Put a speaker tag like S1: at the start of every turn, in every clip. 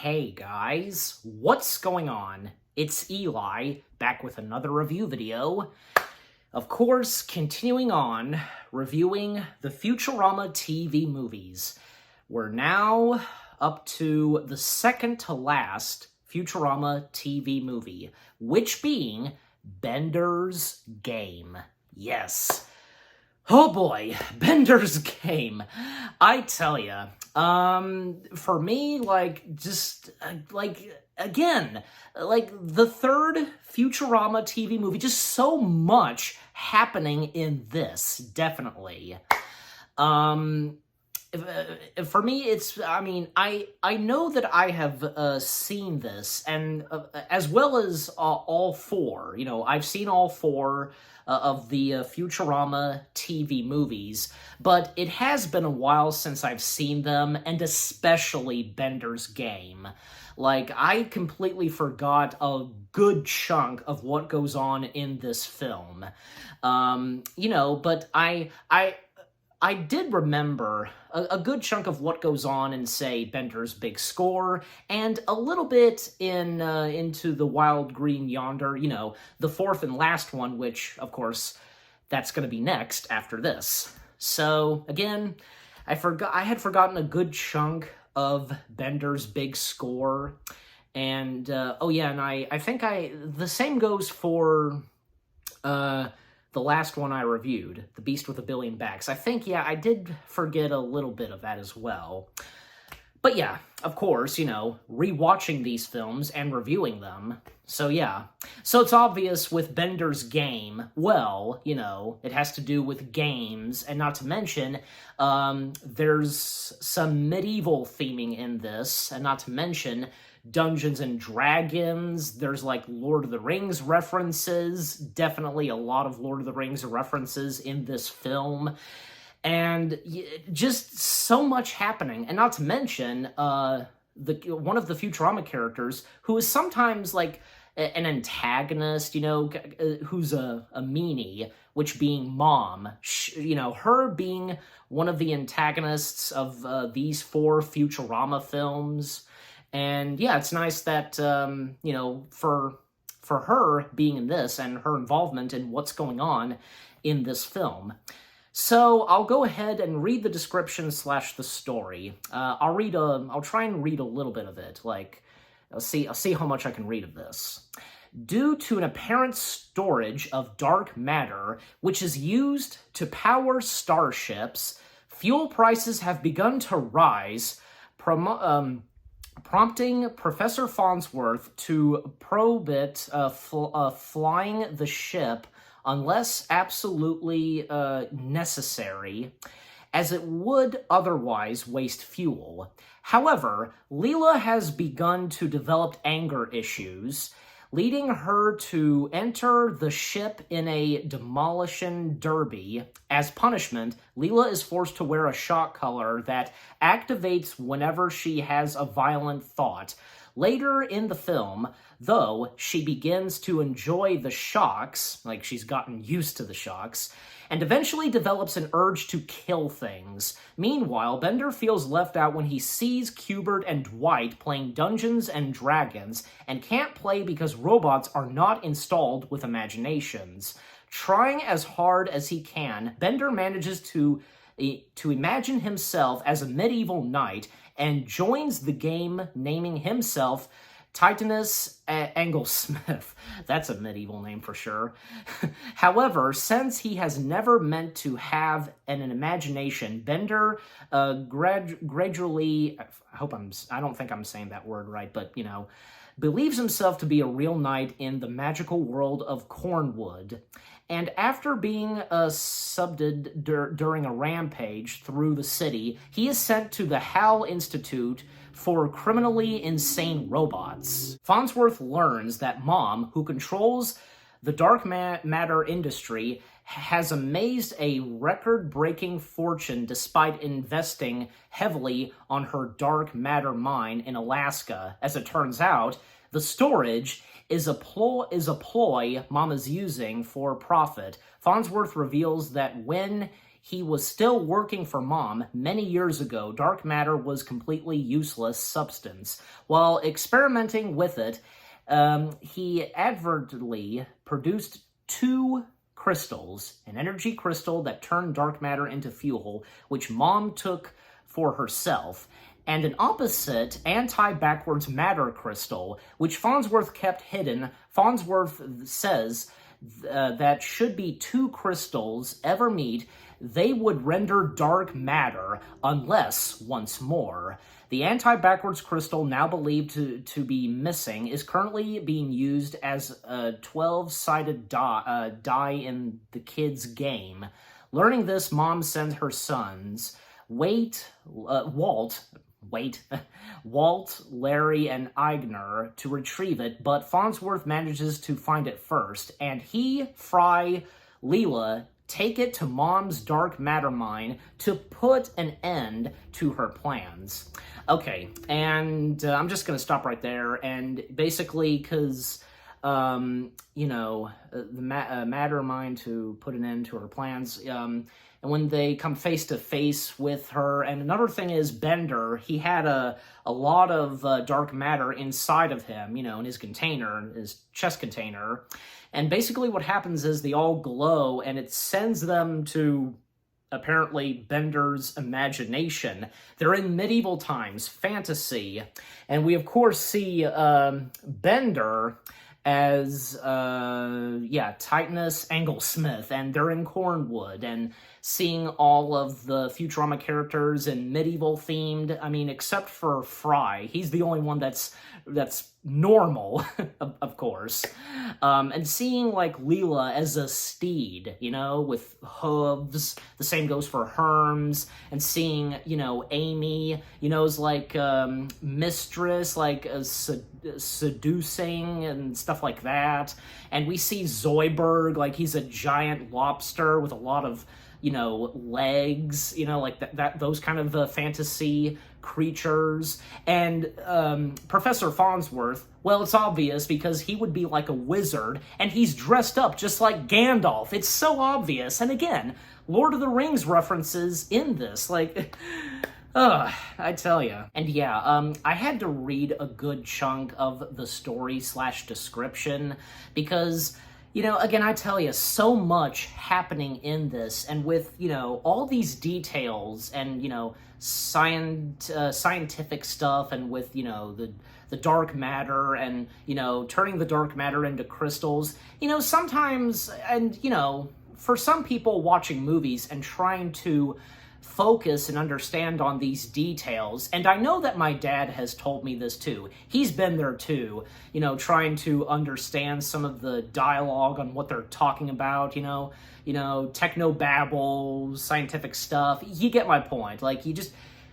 S1: Hey guys, what's going on? It's Eli, back with another review video. Of course, continuing on, reviewing the Futurama TV movies. We're now up to the second to last Futurama TV movie, which being Bender's Game. Yes. Oh boy, Bender's Game. I tell ya, for me, again, the third Futurama TV movie, just so much happening in this, definitely. For me, I know that I have seen this, and as well as all four. I've seen all four of the Futurama TV movies, but it has been a while since I've seen them, and especially Bender's Game. I completely forgot a good chunk of what goes on in this film. But I did remember a good chunk of what goes on in, say, Bender's Big Score, and a little bit into the Wild Green Yonder, the fourth and last one, which, of course, that's going to be next after this. So, again, I had forgotten a good chunk of Bender's Big Score, and, I think the same goes for, the last one I reviewed, The Beast with a Billion Backs. I think, I did forget a little bit of that as well. But yeah, of course, rewatching these films and reviewing them. So yeah. So it's obvious with Bender's Game, well, it has to do with games, and not to mention, there's some medieval theming in this, and not to mention Dungeons and Dragons. There's Lord of the Rings references, definitely a lot of Lord of the Rings references in this film, and just so much happening. And not to mention one of the Futurama characters who is sometimes an antagonist, who's a meanie, which being Mom, her being one of the antagonists of these four Futurama films. And yeah, it's nice that, for her being in this and her involvement in what's going on in this film. So I'll go ahead and read the description / the story. I'll try and read a little bit of it. I'll see how much I can read of this. Due to an apparent storage of dark matter, which is used to power starships, fuel prices have begun to rise, prompting Professor Farnsworth to prohibit flying the ship unless absolutely necessary, as it would otherwise waste fuel. However, Leela has begun to develop anger issues, leading her to enter the ship in a demolition derby. As punishment, Leela is forced to wear a shock collar that activates whenever she has a violent thought. Later in the film, though, she begins to enjoy the shocks, she's gotten used to the shocks, and eventually develops an urge to kill things. Meanwhile, Bender feels left out when he sees Cubert and Dwight playing Dungeons and Dragons and can't play because robots are not installed with imaginations. Trying as hard as he can, Bender manages to imagine himself as a medieval knight and joins the game, naming himself Titanus Anglesmith. That's a medieval name for sure. However, since he has never meant to have an imagination, Bender gradually, I don't think I'm saying that word right, but, believes himself to be a real knight in the magical world of Cornwood. And after being subdued during a rampage through the city, he is sent to the HAL Institute for criminally insane robots. Farnsworth learns that Mom, who controls the dark matter industry, has amassed a record-breaking fortune despite investing heavily on her dark matter mine in Alaska. As it turns out, the storage is a ploy Mom is using for profit. Farnsworth reveals that when he was still working for Mom many years ago, dark matter was completely useless substance. While experimenting with it, he advertently produced two crystals, an energy crystal that turned dark matter into fuel, which Mom took for herself, and an opposite anti-backwards matter crystal, which Farnsworth kept hidden. Farnsworth says that should be two crystals ever meet, they would render dark matter unless, once more. The anti-backwards crystal, now believed to be missing, is currently being used as a 12-sided die in the kids' game. Learning this, Mom sends her sons, Walt, Larry, and Eigner to retrieve it, but Farnsworth manages to find it first, and he, Fry, Leela take it to Mom's dark matter mine to put an end to her plans. Okay, and I'm just going to stop right there, and basically, because, the matter mine to put an end to her plans, and when they come face to face with her, and another thing is Bender, he had a lot of dark matter inside of him, in his container, his chest container, and basically what happens is they all glow, and it sends them to, apparently, Bender's imagination. They're in medieval times, fantasy, and we of course see Bender as, Titus Anglesmith, and they're in Cornwood, and seeing all of the Futurama characters in medieval themed, except for Fry. He's the only one that's normal, of course. And seeing, Leela as a steed, with hooves. The same goes for Herms. And seeing, Amy, as mistress, seducing and stuff like that. And we see Zoidberg, he's a giant lobster with a lot of, legs, those kind of fantasy creatures. And Professor Farnsworth, well, it's obvious because he would be like a wizard, and he's dressed up just like Gandalf. It's so obvious. And again, Lord of the Rings references in this, I tell you. And yeah, I had to read a good chunk of the story/description because, again, I tell you, so much happening in this, and with, all these details and, scientific stuff, and with, the dark matter and, turning the dark matter into crystals, sometimes, and, for some people watching movies and trying to focus and understand on these details, and I know that my dad has told me this too. He's been there too, trying to understand some of the dialogue on what they're talking about, technobabble, scientific stuff. You get my point.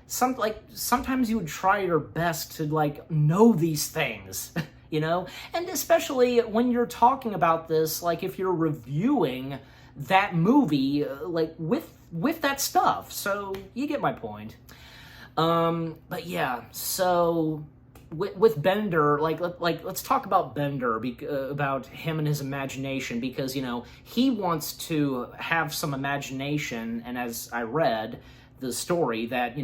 S1: Sometimes you would try your best to know these things, and especially when you're talking about this, if you're reviewing that movie, with that stuff. So you get my point. But yeah, so with Bender, let's talk about Bender, about him and his imagination, because, he wants to have some imagination, and as I read the story, that,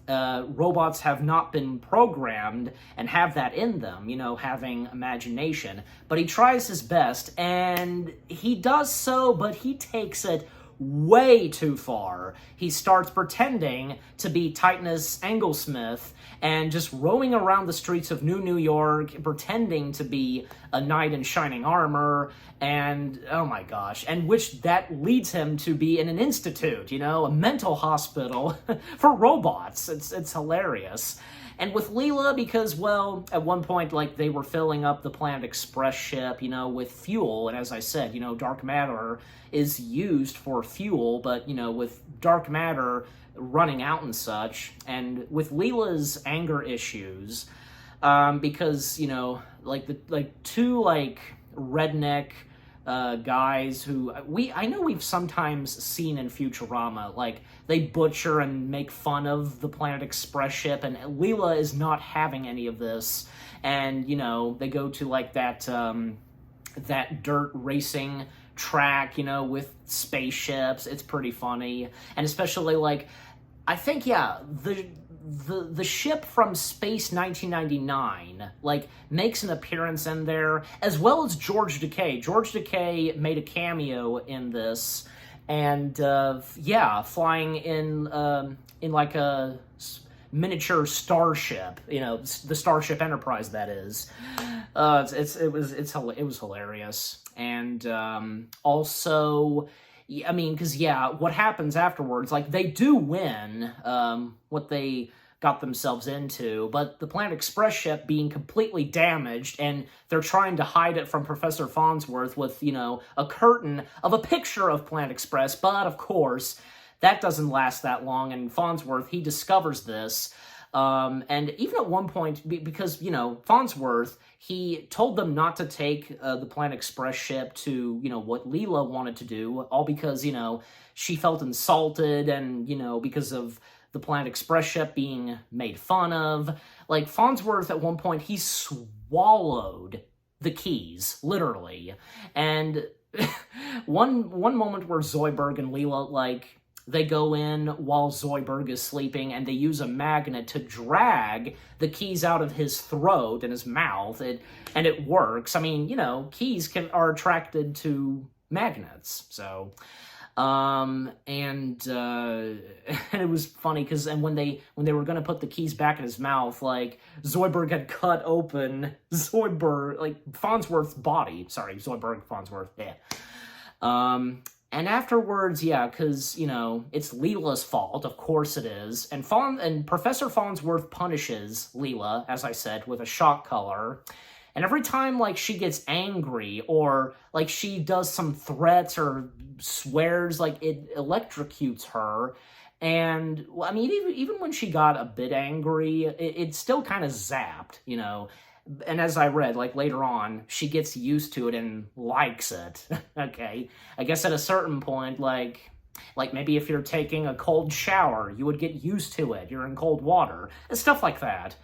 S1: robots have not been programmed and have that in them, having imagination. But he tries his best, and he does so, but he takes it way too far. He starts pretending to be Titus Anglesmith and just roaming around the streets of New York, pretending to be a knight in shining armor, and oh my gosh, and which that leads him to be in an institute, a mental hospital for robots. It's hilarious. And with Leela, because, well, at one point, they were filling up the Planet Express ship, with fuel, and as I said, dark matter is used for fuel, but, with dark matter running out and such, and with Leela's anger issues, because, two, redneck guys who I know we've sometimes seen in Futurama, they butcher and make fun of the Planet Express ship, and Leela is not having any of this, and they go to that dirt racing track, with spaceships. It's pretty funny. And especially, like, I think, yeah, the ship from Space 1999, like, makes an appearance in there, as well as George Takei. George Takei made a cameo in this, and, yeah, flying in like a miniature starship, the Starship Enterprise, that is. It was hilarious. And also, I mean, because, yeah, what happens afterwards, like, they do win what they got themselves into, but the Planet Express ship being completely damaged, and they're trying to hide it from Professor Farnsworth with, a curtain of a picture of Planet Express, but, of course, that doesn't last that long, and Farnsworth, he discovers this, and even at one point, because, Farnsworth, he told them not to take the Planet Express ship to, what Leela wanted to do, all because, she felt insulted, and, because of the Planet Express ship being made fun of. Like, Farnsworth, at one point, he swallowed the keys, literally. And one moment where Zoidberg and Leela, like, they go in while Zoidberg is sleeping, and they use a magnet to drag the keys out of his throat and his mouth, and it works. I mean, keys are attracted to magnets, so... and it was funny because, and when they were going to put the keys back in his mouth, like, Zoidberg had cut open Farnsworth's body. Sorry, Farnsworth, yeah. And afterwards, yeah, because, it's Leela's fault, of course it is, and Professor Farnsworth punishes Leela, as I said, with a shock collar. And every time, like, she gets angry, or, like, she does some threats or swears, like, it electrocutes her. And, well, I mean, even when she got a bit angry, it still kind of zapped, And as I read, like, later on, she gets used to it and likes it. Okay? I guess at a certain point, like maybe if you're taking a cold shower, you would get used to it. You're in cold water. And stuff like that.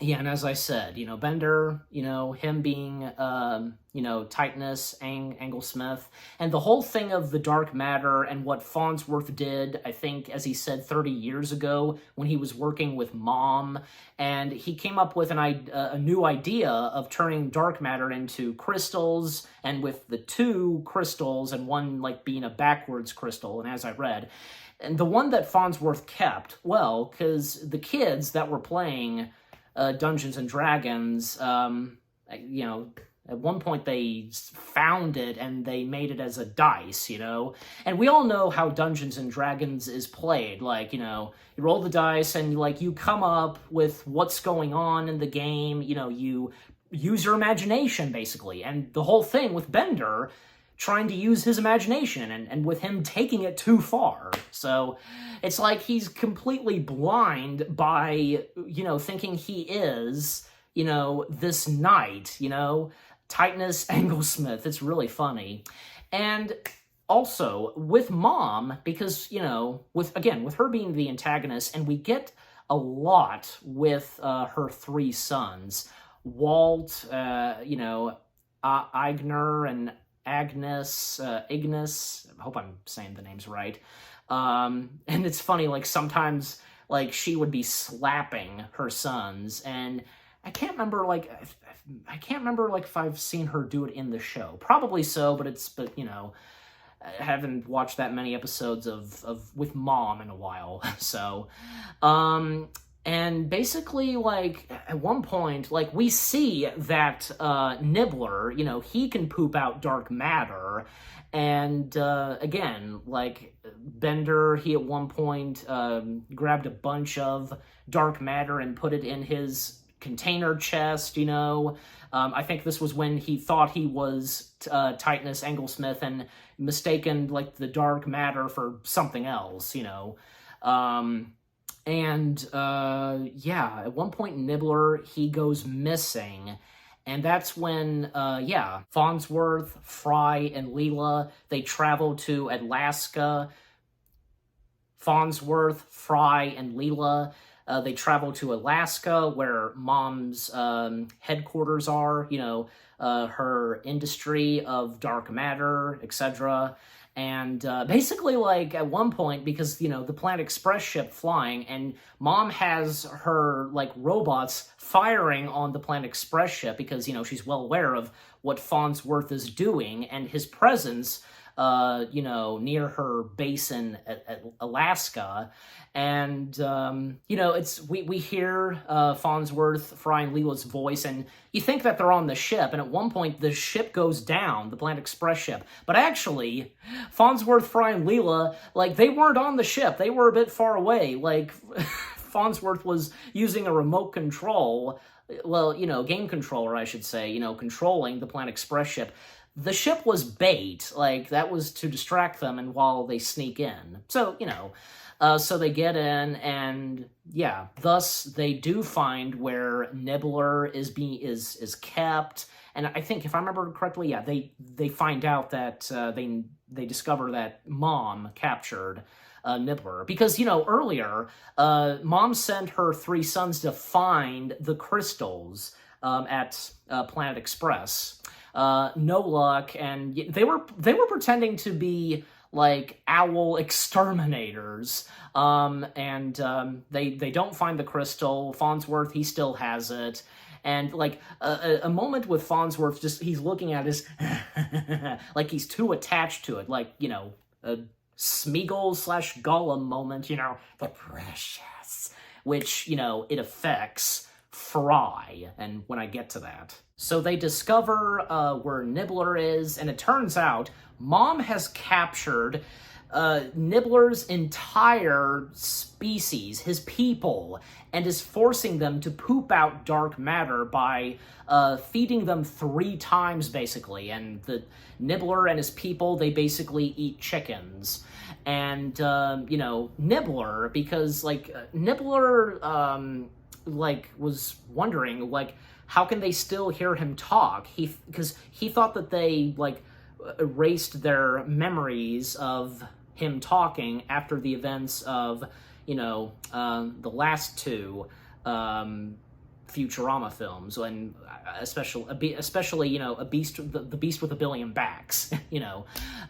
S1: Yeah, and as I said, Bender, him being, Titanus, Anglesmith, and the whole thing of the dark matter and what Farnsworth did, I think, as he said, 30 years ago when he was working with Mom, and he came up with a new idea of turning dark matter into crystals, and with the 2 crystals, and one, like, being a backwards crystal, and as I read, and the one that Farnsworth kept, well, because the kids that were playing Dungeons and Dragons, at one point they found it and they made it as a dice, and we all know how Dungeons and Dragons is played. Like, you roll the dice and, like, you come up with what's going on in the game, you use your imagination, basically, and the whole thing with Bender trying to use his imagination, and with him taking it too far. So it's like he's completely blind by, thinking he is, this knight, Titanus Anglesmith. It's really funny. And also, with Mom, because, with her being the antagonist, and we get a lot with her 3 sons, Walt, Igner, and Ignis, I hope I'm saying the names right. And it's funny, like, sometimes, like, she would be slapping her sons, and I can't remember, like, if I've seen her do it in the show. Probably so, but I haven't watched that many episodes of with Mom in a while, so, and basically, like, at one point, like, we see that Nibbler, he can poop out dark matter, and again, like, Bender, he at one point grabbed a bunch of dark matter and put it in his container chest, I think this was when he thought he was Titanus Anglesmith and mistaken, like, the dark matter for something else, yeah, at one point Nibbler, he goes missing, and that's when, Farnsworth, Fry, and Leela, they travel to Alaska. Farnsworth, Fry, and Leela, They travel to Alaska, where Mom's headquarters are, her industry of dark matter, etc. And basically, like, at one point, because, the Planet Express ship flying, and Mom has her, like, robots firing on the Planet Express ship because, she's well aware of what Farnsworth is doing, and his presence, near her base in Alaska. And, we hear Farnsworth, Fry, and Leela's voice, and you think that they're on the ship, and at one point the ship goes down, the Planet Express ship. But actually, Farnsworth, Fry, and Leela, like, they weren't on the ship. They were a bit far away. Like, Farnsworth was using a remote control, game controller, I should say, controlling the Planet Express ship. The ship was bait, like, that was to distract them and while they sneak in. So, so they get in, and yeah, thus they do find where Nibbler is kept. And I think, if I remember correctly, yeah, they find out that they discover that Mom captured Nibbler. Because, earlier, Mom sent her 3 sons to find the crystals at Planet Express. No luck, and they were pretending to be, like, owl exterminators, and they don't find the crystal. Farnsworth, he still has it, and, like, a moment with Farnsworth, just, he's looking at his, like, he's too attached to it, like, a Smeagol/Gollum moment, the precious, which, it affects Fry, and when I get to that. So they discover where Nibbler is, and it turns out Mom has captured Nibbler's entire species, his people, and is forcing them to poop out dark matter by feeding them 3 times, basically. And the Nibbler and his people, they basically eat chickens. And, Nibbler, because, like, Nibbler, was wondering, like, how can they still hear him talk? Because he thought that they, like, erased their memories of him talking after the events of, the last 2 Futurama films, and especially, the Beast with a Billion Backs,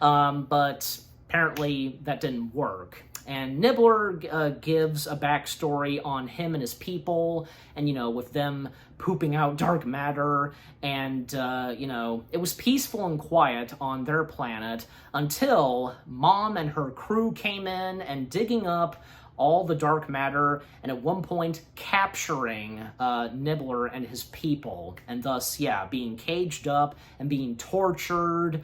S1: but apparently that didn't work. And Nibbler gives a backstory on him and his people, and, with them pooping out dark matter, and, it was peaceful and quiet on their planet until Mom and her crew came in and digging up all the dark matter, and at one point capturing Nibbler and his people, and thus, yeah, being caged up and being tortured.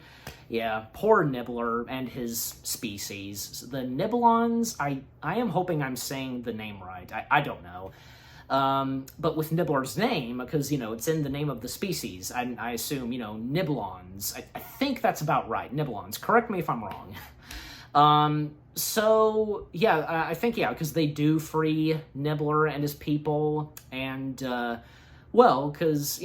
S1: Yeah, poor Nibbler and his species. The Nibblons, I am hoping I'm saying the name right. I don't know. But with Nibbler's name, because, it's in the name of the species, I assume, Nibblons. I think that's about right, Nibblons. Correct me if I'm wrong. So, yeah, I think, yeah, because they do free Nibbler and his people, and, because,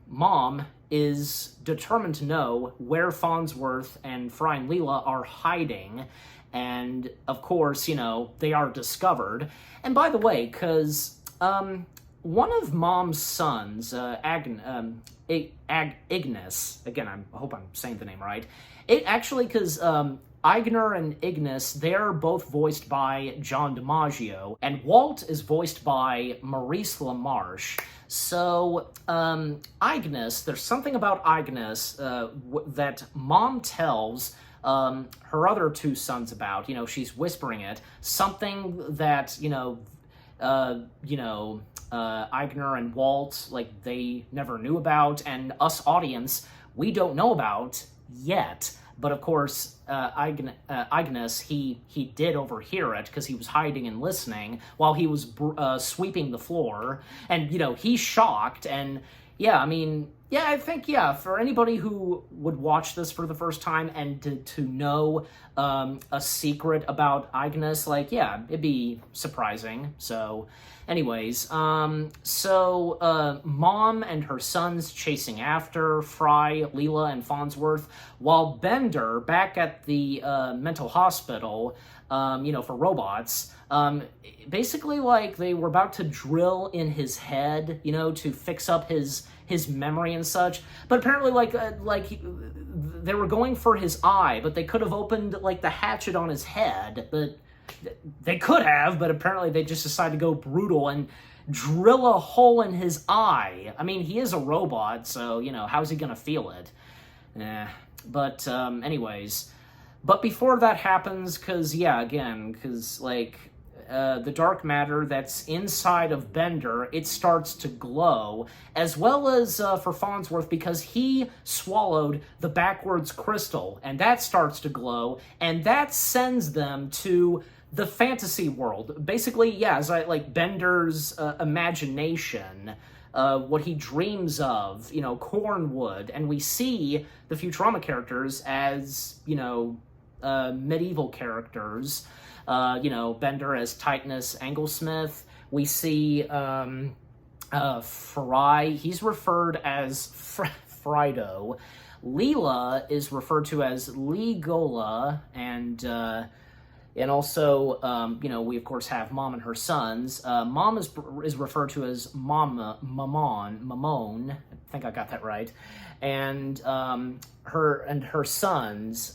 S1: Mom is determined to know where Farnsworth and Fry and Leela are hiding, and, of course, they are discovered. And by the way, because, one of Mom's sons, Ignis, again, I hope I'm saying the name right, because, Igner and Ignis, they're both voiced by John DiMaggio, and Walt is voiced by Maurice LaMarche. So, Ignis, there's something about Ignis that Mom tells her other 2 sons about. She's whispering it. Something that, Igner and Walt, like, they never knew about, and us audience, we don't know about yet. But of course, Ignis, he did overhear it because he was hiding and listening while he was sweeping the floor, and he's shocked. And yeah, I mean, yeah, I think, yeah, for anybody who would watch this for the first time and to know a secret about Ignis, like, yeah, it'd be surprising. So, anyways, Mom and her sons chasing after Fry, Leela, and Farnsworth, while Bender, back at the mental hospital, for robots. Basically, like, they were about to drill in his head, to fix up his memory and such. But apparently, they were going for his eye, but they could have opened, like, the hatchet on his head. But they could have, but apparently they just decided to go brutal and drill a hole in his eye. I mean, he is a robot, so, how's he gonna feel it? But, anyways. But before that happens, because the dark matter that's inside of Bender, it starts to glow, as well as for Farnsworth, because he swallowed the backwards crystal, and that starts to glow, and that sends them to the fantasy world. Basically, Bender's imagination, what he dreams of, Cornwood, and we see the Futurama characters as, medieval characters, Bender as Titanus Anglesmith. We see Fry, he's referred as Frido. Leela is referred to as Legola, and also, we of course have Mom and her sons. Mom is referred to as Mamon. I think I got that right. And her sons.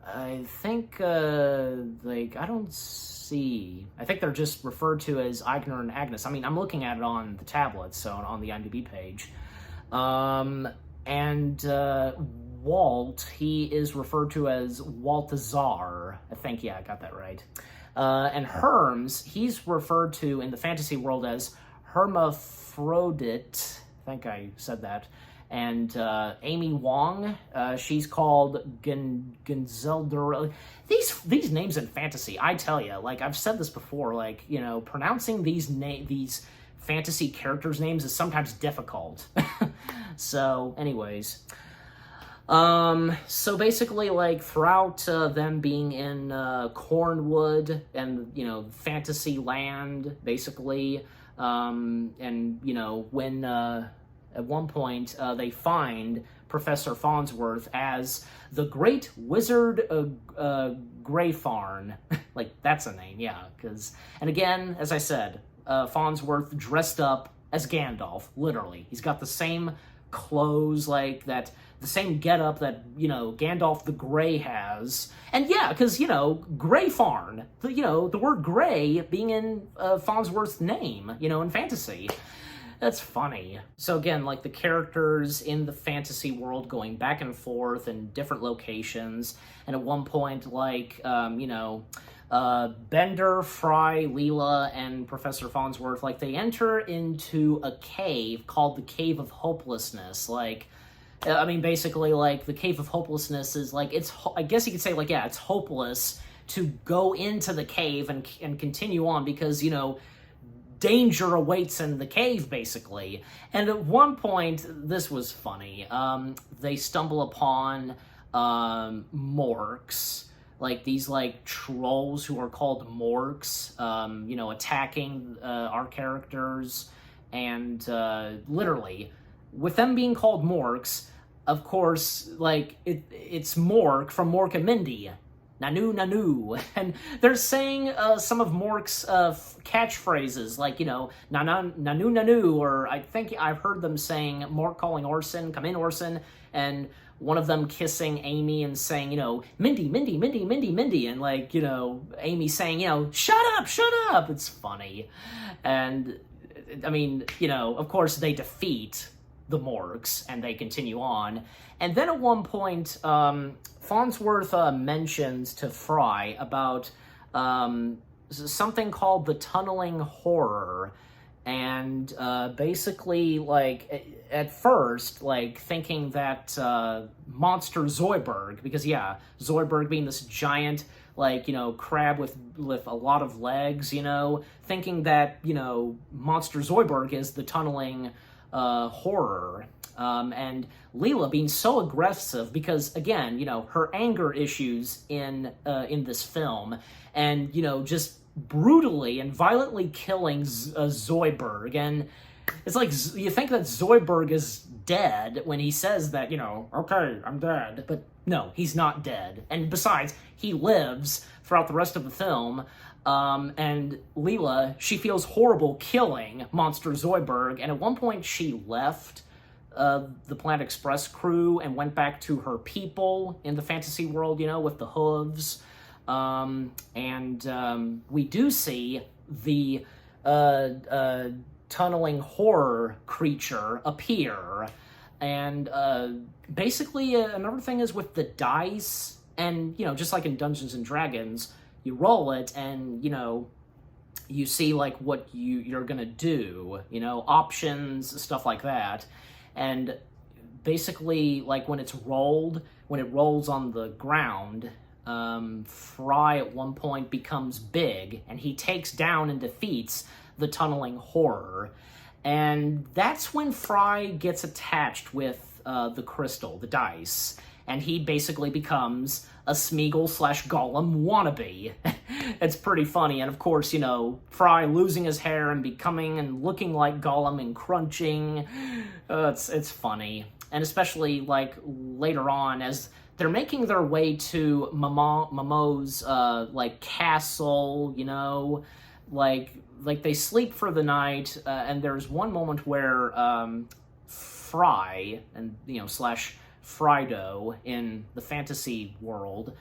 S1: I think I don't see. I think they're just referred to as Ignar and Agnes. I mean, I'm looking at it on the tablet, so on the IMDb page. Walt, he is referred to as Waltazar. I think, I got that right. And Herms, he's referred to in the fantasy world as Hermaphrodite. I think I said that. And Amy Wong, she's called Gonzelder. These names in fantasy, I tell you, I've said this before, pronouncing these fantasy characters' names is sometimes difficult. So, anyways. So basically, throughout them being in Cornwood and, fantasy land, basically, and, when at one point they find Professor Farnsworth as the Great Wizard Greyfarn. That's a name, yeah. And again, as I said, Farnsworth dressed up as Gandalf, literally. He's got the same clothes, the same getup that, Gandalf the Grey has. And because, Greyfarn, the word grey being in Farnsworth's name, in fantasy. That's funny. So again, the characters in the fantasy world going back and forth in different locations, and at one point, Bender, Fry, Leela, and Professor Farnsworth, they enter into a cave called the Cave of Hopelessness. Basically, the Cave of Hopelessness is, I guess you could say, it's hopeless to go into the cave and continue on because, danger awaits in the cave, basically. And at one point, this was funny, they stumble upon Morks, these trolls who are called Morks, attacking our characters, and literally, with them being called Morks, of course, it's Mork from Mork and Mindy. Nanu, nanu. And they're saying some of Mork's catchphrases, nanu, nanu, or I think I've heard them saying, Mork calling Orson, come in, Orson, and one of them kissing Amy and saying, Mindy, Mindy, Mindy, Mindy, Mindy, and, Amy saying, shut up, it's funny. And, of course, they defeat the Morks, and they continue on. And then at one point, Farnsworth mentions to Fry about something called the tunneling horror. And basically, at first, thinking that Monster Zoidberg, because, Zoidberg being this giant, crab with a lot of legs, thinking that, Monster Zoidberg is the tunneling horror. And Leela being so aggressive because, again, her anger issues in this film, and, just brutally and violently killing Zoidberg, and it's like you think that Zoidberg is dead when he says that, okay, I'm dead. But no, he's not dead. And besides, he lives throughout the rest of the film. And Leela, she feels horrible killing Monster Zoidberg. And at one point, she left the Planet Express crew and went back to her people in the fantasy world, with the hooves. We do see the tunneling horror creature appear. And basically, another thing is with the dice, and, just like in Dungeons and Dragons, you roll it and, you see, like, what you're gonna do, options, stuff like that. And basically, like, when it rolls on the ground, Fry at one point becomes big, and he takes down and defeats the tunneling horror. And that's when Fry gets attached with the crystal, the dice, and he basically becomes a Smeagol/Gollum wannabe. It's pretty funny, and of course, Fry losing his hair and becoming and looking like Gollum and crunching. It's funny, and especially like later on as they're making their way to Momo's like castle, like they sleep for the night, and there's one moment where Fry and slash Frydo in the fantasy world,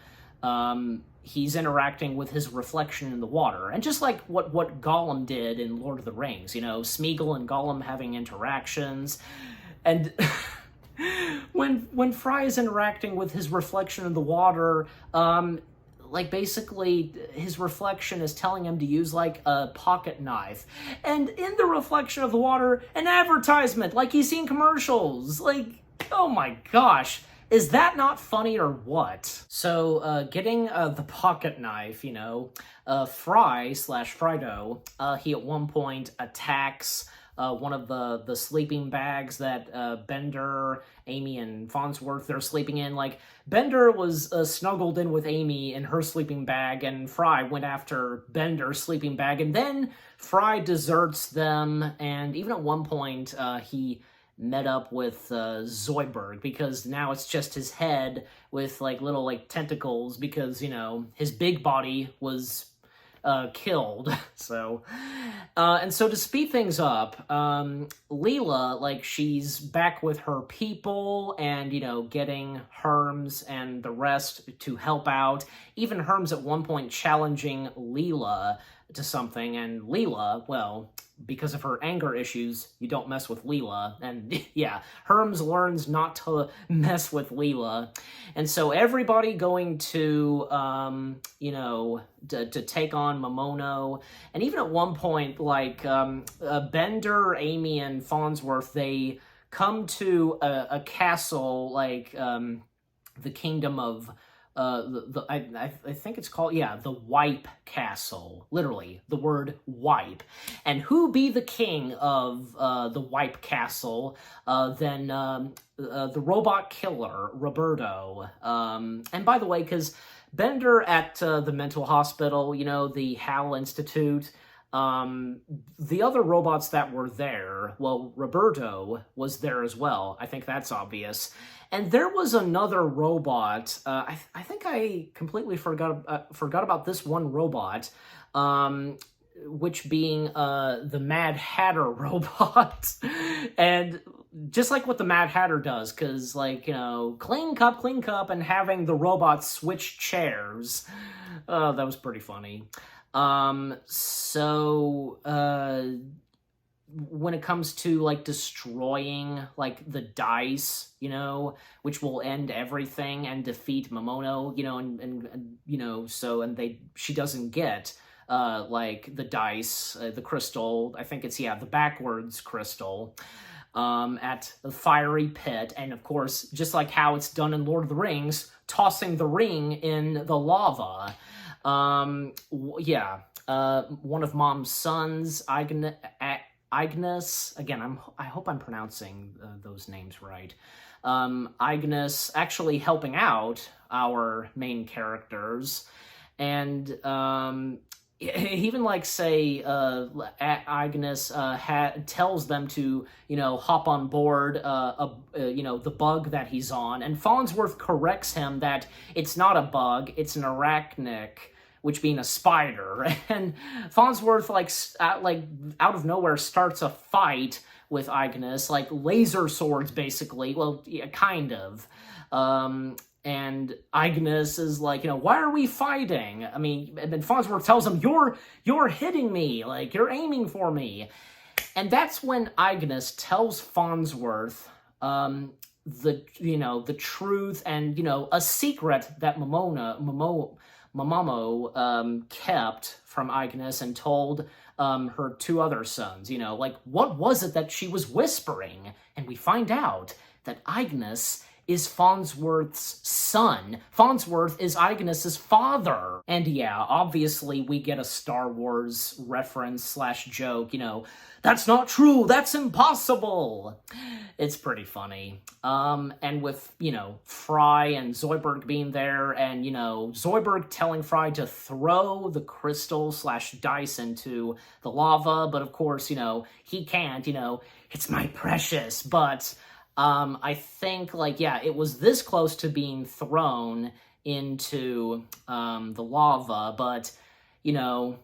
S1: he's interacting with his reflection in the water, and just like what Gollum did in Lord of the Rings, Smeagol and Gollum having interactions, and when Fry is interacting with his reflection in the water, like basically his reflection is telling him to use like a pocket knife, and in the reflection of the water, an advertisement, like he's seen commercials, like, oh my gosh, is that not funny or what? So, getting the pocket knife, Fry/Frydo, he at one point attacks one of the sleeping bags that Bender, Amy, and Farnsworth, they're sleeping in. Like, Bender was snuggled in with Amy in her sleeping bag, and Fry went after Bender's sleeping bag, and then Fry deserts them, and even at one point, he met up with Zoidberg, because now it's just his head with like little like tentacles, because his big body was killed. So and so to speed things up, Leela, like, she's back with her people, and getting Herms and the rest to help out, even Herms at one point challenging Leela to something, and Leela, well, because of her anger issues, you don't mess with Leela. And yeah, Herms learns not to mess with Leela. And so everybody going to, to take on Momono. And even at one point, like, Bender, Amy, and Farnsworth, they come to a castle, like, the kingdom of I think it's called, the Wipe Castle. Literally, the word wipe. And who be the king of the Wipe Castle than the robot killer, Roberto. And by the way, because Bender at the mental hospital, the HAL Institute, the other robots that were there, well, Roberto was there as well. I think that's obvious. And there was another robot. I think I completely forgot about this one robot, which being the Mad Hatter robot. And just like what the Mad Hatter does, because, like, clean cup, and having the robots switch chairs. That was pretty funny. When it comes to, like, destroying, like, the dice, which will end everything and defeat Momono, she doesn't get, like, the dice, the crystal, I think it's, the backwards crystal, at the fiery pit, and of course, just like how it's done in Lord of the Rings, tossing the ring in the lava. One of Mom's sons, Ignis, again, I hope I'm pronouncing those names right. Ignis actually helping out our main characters, and even like say Agnes tells them to hop on board the bug that he's on, and Farnsworth corrects him that it's not a bug, it's an arachnic, which being a spider. And Farnsworth like out of nowhere starts a fight with Agnes, like laser swords basically. Well, yeah, kind of. And Agnes is like, why are we fighting? I mean, and then Farnsworth tells him, you're hitting me, like, you're aiming for me. And that's when Agnes tells Farnsworth the truth and, a secret that Mamamo kept from Agnes and told her two other sons. Like, what was it that she was whispering? And we find out that Agnes is Farnsworth's son. Farnsworth is Agnes's father. And yeah, obviously we get a Star Wars reference / joke, that's not true, that's impossible. It's pretty funny. And with, Fry and Zoidberg being there, and, Zoidberg telling Fry to throw the crystal / dice into the lava, but of course, he can't, it's my precious, but I think, it was this close to being thrown into the lava, but,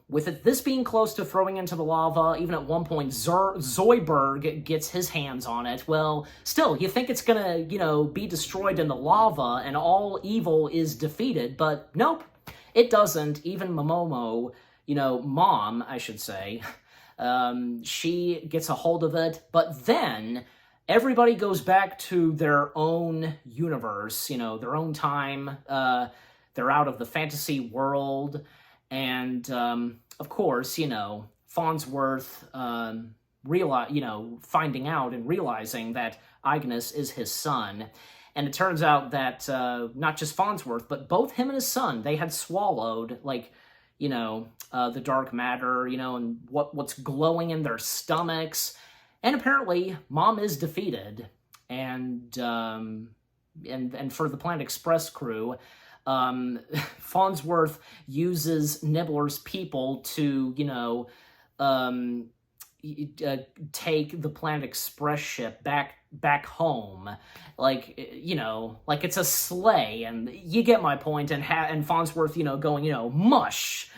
S1: with this being close to throwing into the lava, even at one point, Zoidberg gets his hands on it. Well, still, you think it's gonna, be destroyed in the lava and all evil is defeated, but nope, it doesn't. Even Momomo, Mom, I should say, she gets a hold of it, but then everybody goes back to their own universe, their own time. They're out of the fantasy world. And, of course, Farnsworth, finding out and realizing that Agnes is his son. And it turns out that, not just Farnsworth, but both him and his son, they had swallowed, the dark matter, and what's glowing in their stomachs. And apparently, Mom is defeated, and for the Planet Express crew, Farnsworth uses Nibbler's people to, take the Planet Express ship back home, like it's a sleigh, and you get my point. And Farnsworth, going, mush.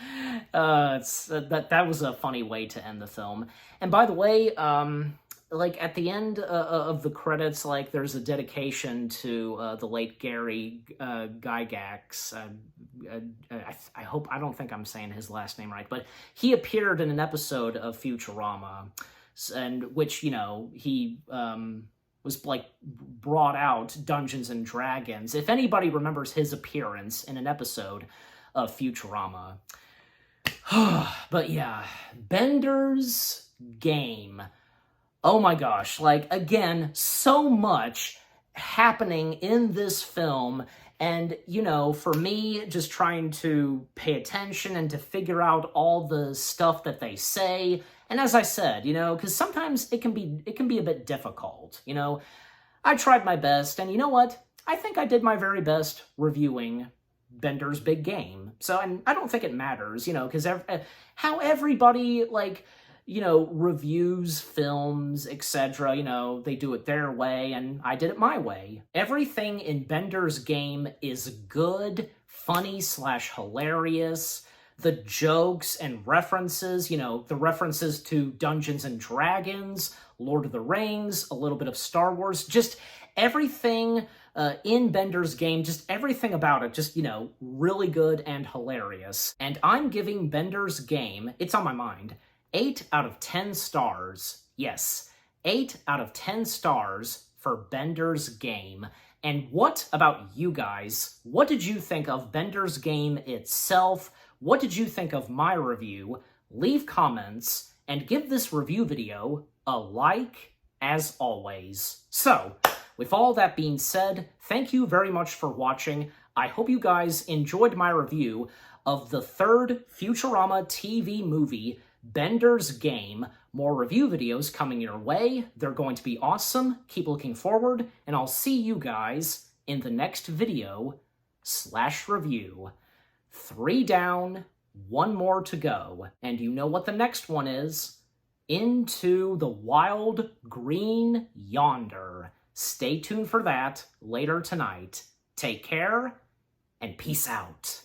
S1: That was a funny way to end the film. And by the way, at the end of the credits, there's a dedication to the late Gary Gygax. I don't think I'm saying his last name right, but he appeared in an episode of Futurama, and which, he was brought out Dungeons and Dragons. If anybody remembers his appearance in an episode of Futurama. But yeah, Bender's Game. Oh my gosh, again, so much happening in this film, and, for me, just trying to pay attention and to figure out all the stuff that they say, and as I said, because sometimes it can be a bit difficult, I tried my best, and you know what? I think I did my very best reviewing Bender's Big Game. So, and I don't think it matters, because how everybody, reviews films, etc., they do it their way, and I did it my way. Everything in Bender's Game is good, funny / hilarious. The jokes and references, the references to Dungeons and Dragons, Lord of the Rings, a little bit of Star Wars, just everything in Bender's Game, just everything about it, just, really good and hilarious. And I'm giving Bender's Game, it's on my mind, 8 out of 10 stars. Yes, 8 out of 10 stars for Bender's Game. And what about you guys? What did you think of Bender's Game itself? What did you think of my review? Leave comments and give this review video a like, as always. So, with all that being said, thank you very much for watching. I hope you guys enjoyed my review of the third Futurama TV movie, Bender's Game. More review videos coming your way. They're going to be awesome. Keep looking forward, and I'll see you guys in the next video / review. 3 down, one more to go. And you know what the next one is? Into the Wild Green Yonder. Stay tuned for that later tonight. Take care, and peace out.